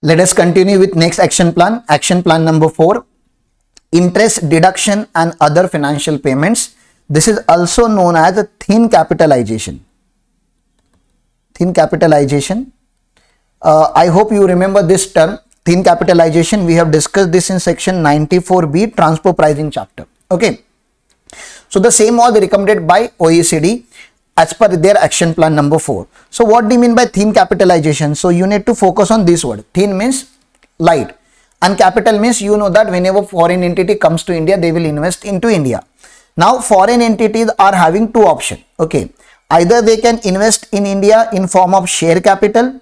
Let us continue with next action plan. Action plan number 4, interest deduction and other financial payments. This is also known as a thin capitalization. Thin capitalization. I hope you remember this term, thin capitalization. We have discussed this in section 94B transfer pricing chapter. Okay. So the same was recommended by OECD as per their action plan number 4. So what do you mean by thin capitalization? So you need to focus on this word. Thin means light and capital means you know that whenever foreign entity comes to India, they will invest into India. Now foreign entities are having two options. Okay. Either they can invest in India in form of share capital.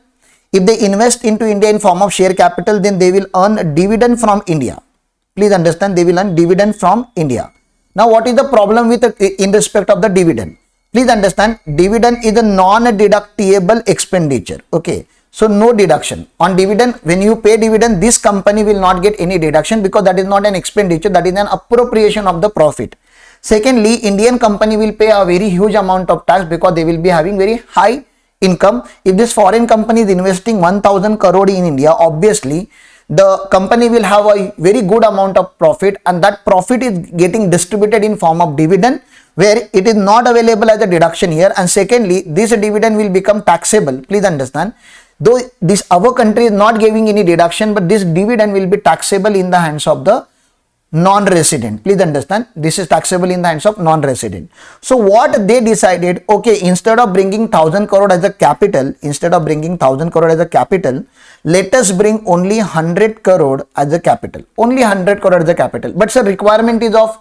If they invest into India in form of share capital, then they will earn dividend from India. Please understand, they will earn dividend from India. Now what is the problem with in respect of the dividend? Please understand, dividend is a non-deductible expenditure. Okay. So no deduction on dividend. When you pay dividend, this company will not get any deduction because that is not an expenditure, that is an appropriation of the profit. Secondly, Indian company will pay a very huge amount of tax because they will be having very high income. If this foreign company is investing 1000 crore in India, obviously the company will have a very good amount of profit, and that profit is getting distributed in form of dividend, where it is not available as a deduction here. And secondly, this dividend will become taxable. Please understand, though this our country is not giving any deduction, but this dividend will be taxable in the hands of the non-resident. Please understand, this is taxable in the hands of non-resident. So what they decided, okay, instead of bringing 1000 crore as a capital, let us bring only 100 crore as a capital. Only 100 crore as a capital. But sir, requirement is of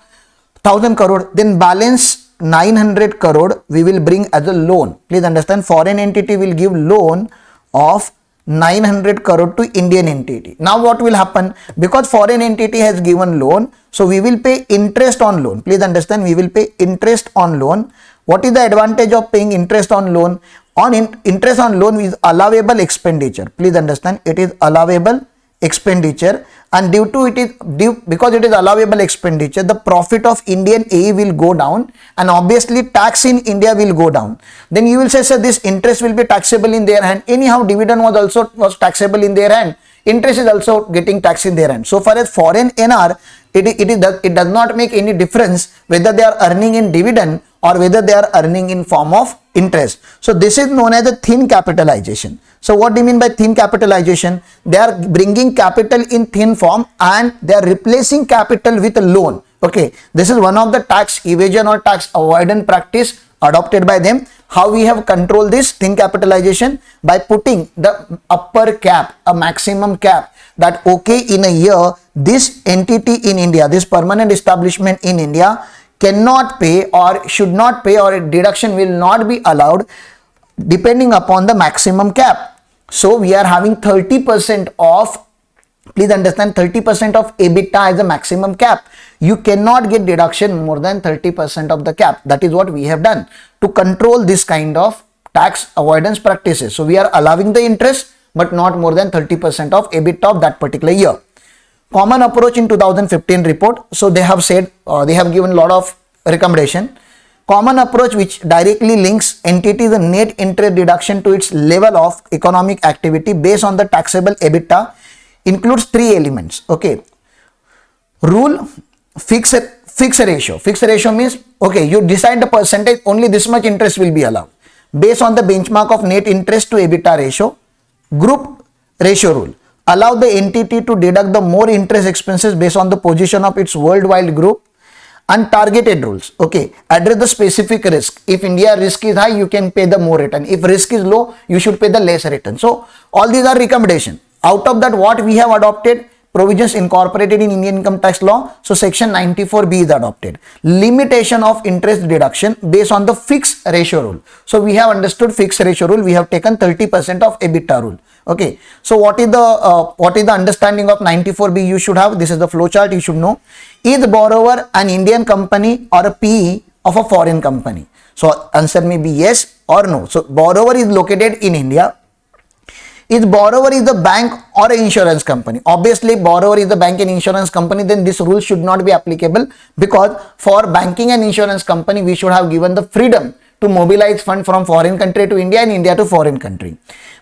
1000 crore, then balance 900 crore we will bring as a loan. Please understand, foreign entity will give loan of 900 crore to Indian entity. Now what will happen? Because foreign entity has given loan, so we will pay interest on loan. Please understand, we will pay interest on loan. What is the advantage of paying interest on loan? Interest on loan is allowable expenditure. Please understand, it is allowable expenditure, and because it is allowable expenditure, the profit of Indian AE will go down, and obviously tax in India will go down. Then you will say, sir, this interest will be taxable in their hand. Anyhow, dividend was taxable in their hand. Interest is also getting taxed in their hand. So far as foreign NR, it does not make any difference whether they are earning in dividend or whether they are earning in form of interest. So this is known as a thin capitalization. So what do you mean by thin capitalization? They are bringing capital in thin form and they are replacing capital with a loan. Okay, this is one of the tax evasion or tax avoidance practice adopted by them. How we have controlled this thin capitalization? By putting the upper cap, a maximum cap, that okay, in a year this entity in India, this permanent establishment in India cannot pay or should not pay, or a deduction will not be allowed depending upon the maximum cap. So we are having 30% of, please understand, 30% of EBITDA as a maximum cap. You cannot get deduction more than 30% of the cap. That is what we have done to control this kind of tax avoidance practices. So we are allowing the interest but not more than 30% of EBITDA of that particular year. Common approach in 2015 report. So they have said, they have given a lot of recommendation. Common approach which directly links entity's net interest deduction to its level of economic activity based on the taxable EBITDA includes 3 elements. Okay. Rule, fixed ratio. Fixed ratio means, okay, you decide the percentage, only this much interest will be allowed based on the benchmark of net interest to EBITDA ratio. Group ratio rule. Allow the entity to deduct the more interest expenses based on the position of its worldwide group. And targeted rules. Okay, address the specific risk. If India risk is high, you can pay the more return. If risk is low, you should pay the less return. So all these are recommendation. Out of that, what we have adopted, provisions incorporated in Indian income tax law. So section 94B is adopted. Limitation of interest deduction based on the fixed ratio rule. So we have understood fixed ratio rule. We have taken 30% of EBITDA rule. Okay. So what is the understanding of 94B you should have? This is the flow chart you should know. Is borrower an Indian company or a PE of a foreign company? So answer may be yes or no. So borrower is located in India. Is borrower is the bank or an insurance company? Obviously, borrower is the bank and insurance company, then this rule should not be applicable, because for banking and insurance company, we should have given the freedom to mobilize fund from foreign country to India and India to foreign country.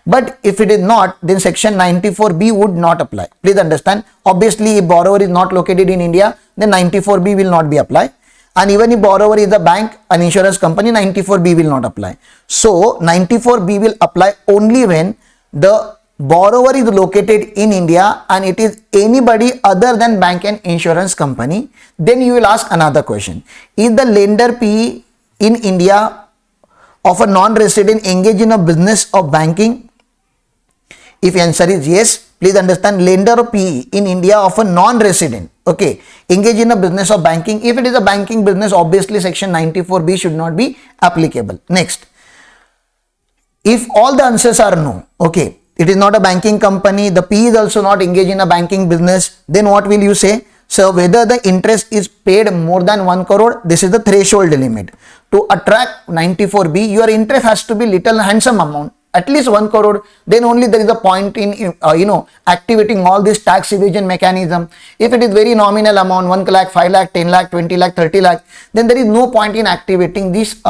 But if it is not, then section 94B would not apply. Please understand. Obviously, if borrower is not located in India, then 94B will not be applied. And even if borrower is a bank, an insurance company, 94B will not apply. So 94B will apply only when the borrower is located in India and it is anybody other than bank and insurance company. Then you will ask another question. Is the lender PE in India of a non-resident engaged in a business of banking? If answer is yes, please understand, lender or PE in India of a non-resident, okay, engage in a business of banking. If it is a banking business, obviously section 94B should not be applicable. Next, if all the answers are no, okay, it is not a banking company, the PE is also not engaged in a banking business, then what will you say? So whether the interest is paid more than 1 crore, this is the threshold limit. To attract 94B, your interest has to be little handsome amount, at least 1 crore, then only there is a point in activating all this tax evasion mechanism. If it is very nominal amount, 1 lakh, 5 lakh, 10 lakh, 20 lakh, 30 lakh, then there is no point in activating this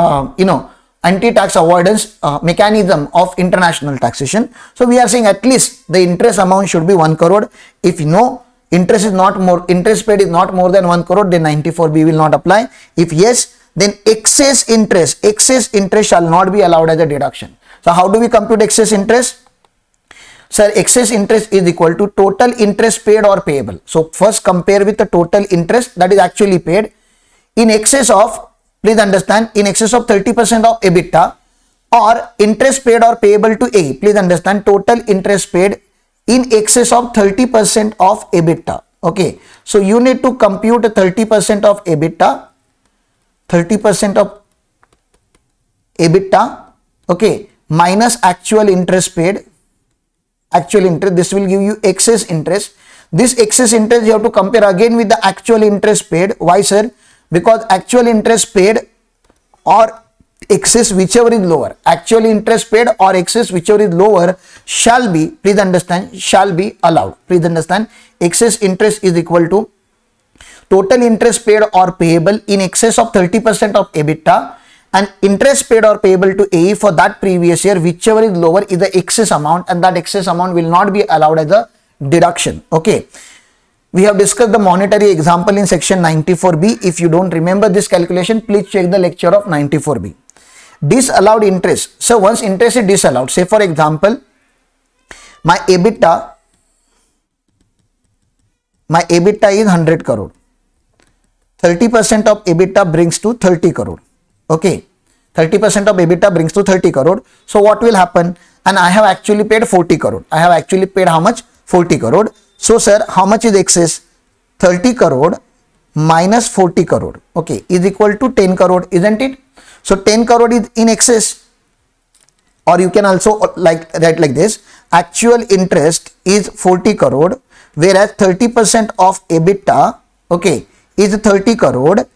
anti-tax avoidance mechanism of international taxation. So we are saying at least the interest amount should be 1 crore. If interest paid is not more than 1 crore, then 94B will not apply. If yes, then excess interest shall not be allowed as a deduction. So how do we compute excess interest? Sir, excess interest is equal to total interest paid or payable. So first compare with the total interest that is actually paid in excess of, please understand, in excess of 30% of EBITDA, or interest paid or payable to A. Please understand, total interest paid in excess of 30% of EBITDA. Okay. So you need to compute 30% of EBITDA, 30% of EBITDA, okay, minus actual interest paid, actual interest, this will give you excess interest. This excess interest you have to compare again with the actual interest paid. Why, sir? Because actual interest paid or excess, whichever is lower, actual interest paid or excess, whichever is lower, shall be, please understand, shall be allowed. Please understand, excess interest is equal to total interest paid or payable in excess of 30% of EBITDA, and interest paid or payable to AE for that previous year, whichever is lower, is the excess amount, and that excess amount will not be allowed as a deduction. Okay. We have discussed the monetary example in section 94B. If you don't remember this calculation, please check the lecture of 94B. Disallowed interest. So once interest is disallowed, say for example, my EBITDA is 100 crore. 30% of EBITDA brings to 30 crore. Okay, 30% of EBITDA brings to 30 crore. So what will happen? And I have actually paid 40 crore. I have actually paid how much? 40 crore. So sir, how much is excess? 30 crore minus 40 crore, okay, is equal to 10 crore, isn't it? So 10 crore is in excess. Or you can also write like this: actual interest is 40 crore, whereas 30% of EBITDA, okay, is 30 crore.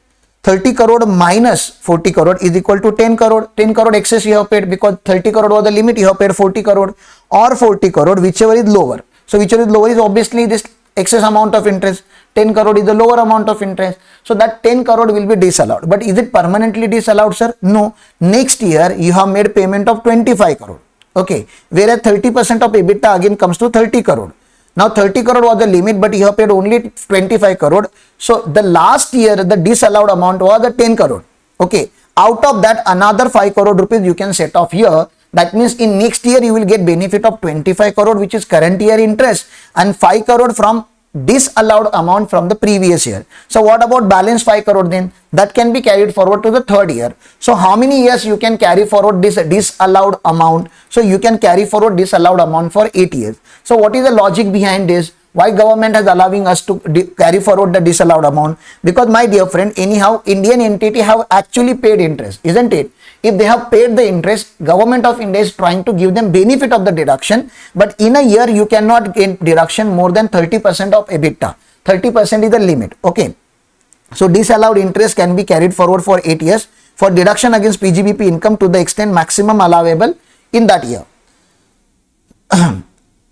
30 crore minus 40 crore is equal to 10 crore. 10 crore excess you have paid because 30 crore was the limit, you have paid 40 crore or 40 crore, whichever is lower. So whichever is lower is obviously this excess amount of interest. 10 crore is the lower amount of interest. So that 10 crore will be disallowed. But is it permanently disallowed, sir? No. Next year you have made payment of 25 crore. Okay. Whereas 30% of EBITDA again comes to 30 crore. Now 30 crore was the limit, but you have paid only 25 crore. So the last year the disallowed amount was the 10 crore. Okay. Out of that another 5 crore rupees you can set off here. That means in next year you will get benefit of 25 crore, which is current year interest, and 5 crore from disallowed amount from the previous year. So what about balance 5 crore then? That can be carried forward to the third year. So how many years you can carry forward this disallowed amount? So you can carry forward disallowed amount for 8 years. So what is the logic behind this? Why government is allowing us to carry forward the disallowed amount? Because my dear friend, anyhow Indian entity have actually paid interest, isn't it? If they have paid the interest, government of India is trying to give them benefit of the deduction, but in a year you cannot get deduction more than 30% of EBITDA. 30% is the limit. Okay. So disallowed interest can be carried forward for 8 years for deduction against PGBP income to the extent maximum allowable in that year.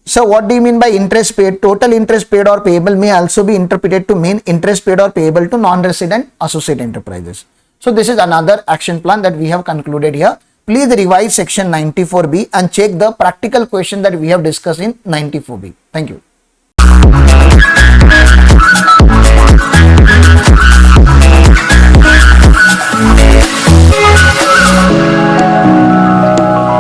So what do you mean by interest paid? Total interest paid or payable may also be interpreted to mean interest paid or payable to non-resident associate enterprises. So this is another action plan that we have concluded here. Please revise section 94B and check the practical question that we have discussed in 94B. Thank you.